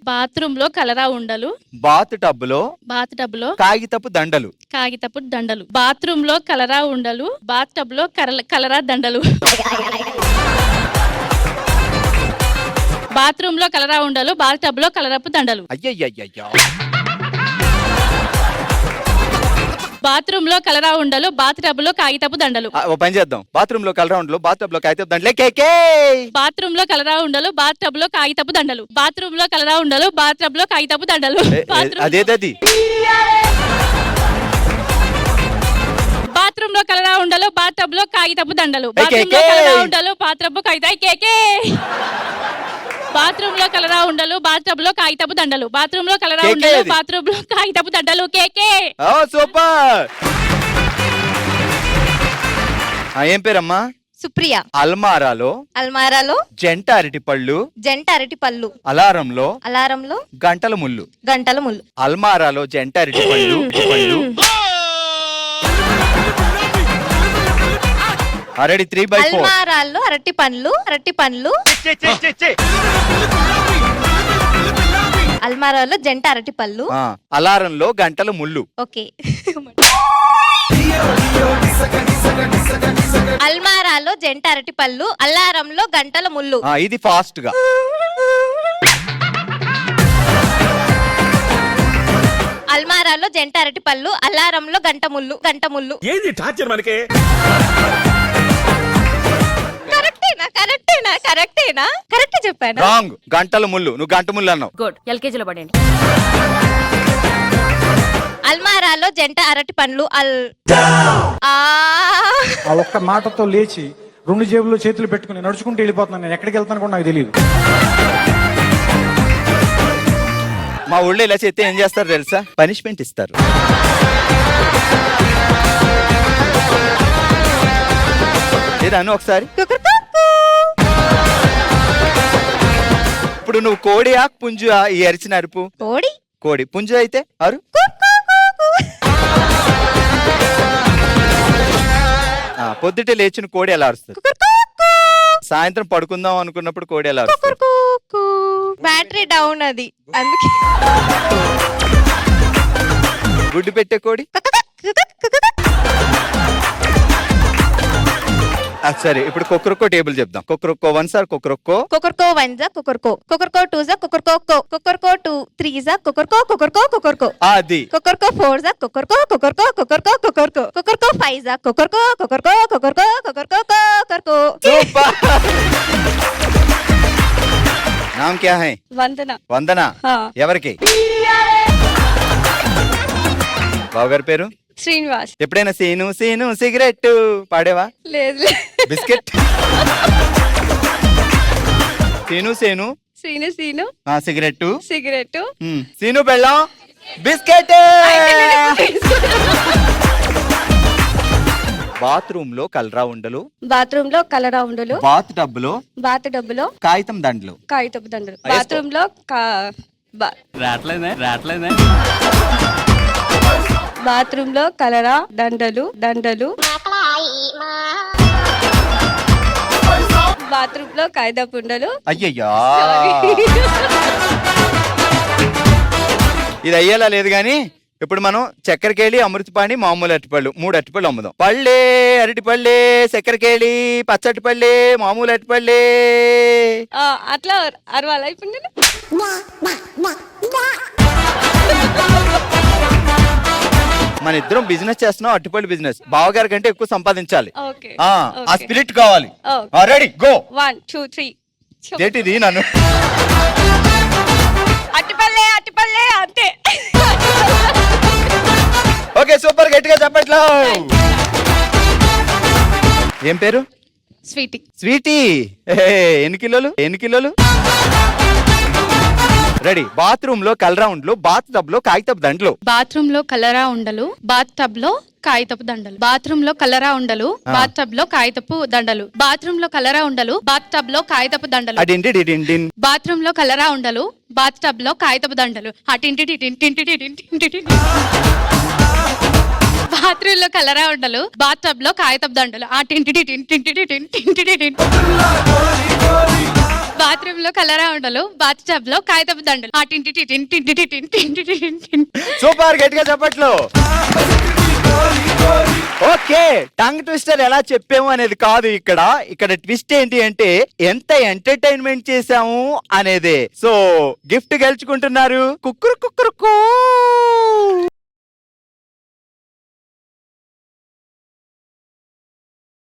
Bathroom లో కలరా ఉండలు. బాత్ టబ్ లో కాగితపు దండలు. బాత్రూమ్ లో కలరా ఉండలు. బాత్ టబ్ లో కలరా దండలు. బాత్రూమ్ లో కలరా ఉండలు. బాత్ టబ్ లో కలరపు దండలు. అయ్యయ్యయ్యో. బాత్రూమ్ లో కలరా ఉండలు. బాత్ టబ్ లో కాగితపు దండలు. ఓ పని చేద్దాం. బాత్రూమ్ లో కలరా ఉండలు. బాత్ టబ్ లో కాగితపు దండలే. కేకే. బాత్రూమ్ లో కలరా ఉండలు. బాత్ టబ్ లో కాగితపు దండలు. బాత్రూమ్ లో కలరా ఉండలు. బాత్ టబ్ లో కాగితపు దండలు. అదేదది. బాత్రూమ్ లో కలరా ఉండలు. బాత్ టబ్ లో కాగితపు దండలు. బాత్రూమ్ లో కలరా ఉండలు. బాత్ టబ్ కేకే. బాత్రూమ్ లో కలరా ఉండలు. బాత్ టబ్ లో కాగితపు దండలు. బాత్రూమ్ లో కలరా ఉండలు. బాత్రూమ్ లో కాగితపు దండలు. కేకే. ఓ సూపర్. ఏం పేరమ్మా? సుప్రియ. అల్మారాలో జంట అరటి పళ్ళు. అలారంలో గంటల ముళ్ళు. అల్మారాలో జంట అరటి పళ్ళు. ఆల్రెడీ 3/4. అల్మారాల్లో అరటి పండ్లు. అల్మారాలో జంట అరటి పళ్ళు. అలారంలో గంటల ముళ్ళు. ఓకే. అల్మారాలో జంట అరటి పళ్ళు. అలారంలో గంటల ముళ్ళు. ఇది ఫాస్ట్ గా. అల్మారాలో జంట అరటి పళ్ళు. అలారంలో గంట ముళ్ళు. ఏంది టార్చర్ మనకి? కరెక్టేనా? కరెక్ట్ చెప్పాను. రాంగ్. గంటల ముళ్ళు. నువ్వు గంట ముళ్ళు అన్నావు. గుడ్. ఎల్కేజీలో పడండి. అల్మారాలో జంట అరటి పండ్లు. ఆ ఒక్క మాటతో లేచి 2 జేబుల్లో చేతులు పెట్టుకుని నడుచుకుంటూ వెళ్ళిపోతున్నాను. నేను ఎక్కడికి వెళ్తాను కూడా నాకు తెలియదు. మా ఊళ్ళో ఇలా చేస్తే ఏం చేస్తారు తెలుసా? పనిష్మెంట్ ఇస్తారు. ఏదాను ఒకసారి. ఇప్పుడు నువ్వు కోడియా పుంజుయా? ఈ అరిచిన అరుపు కోడి. పుంజు అయితే అరు. పొద్దుటే లేచిన కోడి ఎలా అరుస్తుంది? సాయంత్రం పడుకుందాం అనుకున్నప్పుడు కోడి ఎలా అరుస్తుంది? బ్యాటరీ డౌన్ అది అందుకే. గుడ్డు పెట్టే కోడి. సరే ఇప్పుడు కొక్కరొక్కో టేబుల్ చెప్దాం. కొక్కరొక్కో 1 సార్ కొక్కరొక్కో. కొక్కరొక్కో 1 జా కొక్కరొక్కో. కొక్కరొక్కో 2 జా కొక్కరొక్కో. కొక్కరొక్కో 2 3 జా కొక్కరొక్కో. అది. కొక్కరొక్కో 4 జా కొక్కరొక్కో. కొక్కరొక్కో 5 జా కొక్కరొక్కో. నామ్ క్యా హై? వందన. ఎవరికి? బావగారి పేరు? శ్రీనివాస్. ఎప్పుడైనా సీను సిగరెట్ పాడేవా? లేదు. బిస్కెట్. సీను సిగరెట్. సీను బెల్లం బిస్కెట్. బాత్రూమ్ లో కలరా ఉండలు. బాత్ టబ్ లో కాగితం దండలు. బాత్రూమ్ లో బాత్రూమ్ లో కలరా దండలు. బాత్రూమ్ లో కాగితపు ఉండలు. అయ్యయ్యా. ఇది అయ్యేలా లేదు గాని ఇప్పుడు మనం చక్కెరకేళి, అమృతపాణి, మామూలు అరటిపళ్ళు 3 అరటిపళ్ళు అమ్ముదాం. పళ్ళే అరటిపళ్ళే, చక్కెరకేళి, పచ్చటి పళ్ళే, మామూలు అరటిపళ్ళే. అట్లా అరవాలా ఇప్పుడు నేను? మన ఇద్దరం బిజినెస్ చేస్తున్నాం. అరటిపళ్ళు బిజినెస్. బావగారి కంటే ఎక్కువ సంపాదించాలి. ఆ స్పిరిట్ కావాలి. Ready go. 1 2 3. ఏంటిది? నన్ను అట్టిపల్లె అంతే. Okay super. గట్టిగా చెప్పట్లా. ఏం పేరు? స్వీటీ. ఎన్ని కిలోలు? రెడీ. బాత్రూమ్ లో కలరా ఉండలు. బాత్ టబ్ లో కాగితపు దండలు. బాత్రూమ్ లో కలరా ఉండలు. బాత్ టబ్ లో కాగితపు దండలు. బాత్రూమ్ లో కలరా ఉండలు. బాత్ టబ్ లో కాగితపు దండలు. బాత్రూమ్ లో కలరా ఉండలు. బాత్ టబ్ లో కాగితపు దండలు. బాత్రూమ్ లో కలరా ఉండలు. బాత్ టబ్ లో కాగితపు దండలు. బాత్రూమ్ లో కలరా ఉండలు. బాత్ టబ్ లో కాగితపు దండలు. బాత్రూమ్ లో కలరా ఉండలు బాత్ టబ్ లో కాగితపు దండలు ఆ టింటి టిటిన్ టింటి టిటిన్ టింటి టిటిన్ టిన్. సూపర్, గట్టిగా చెప్పట్లు. ఓకే, టంగ్ ట్విస్టర్ ఎలా చెప్పాము అనేది కాదు ఇక్కడ ట్విస్ట్ ఏంటి అంటే ఎంత ఎంటర్టైన్మెంట్ చేసాము అనేదే. So gift గెలుచుకుంటున్నారు కుక్కురు కుక్కురు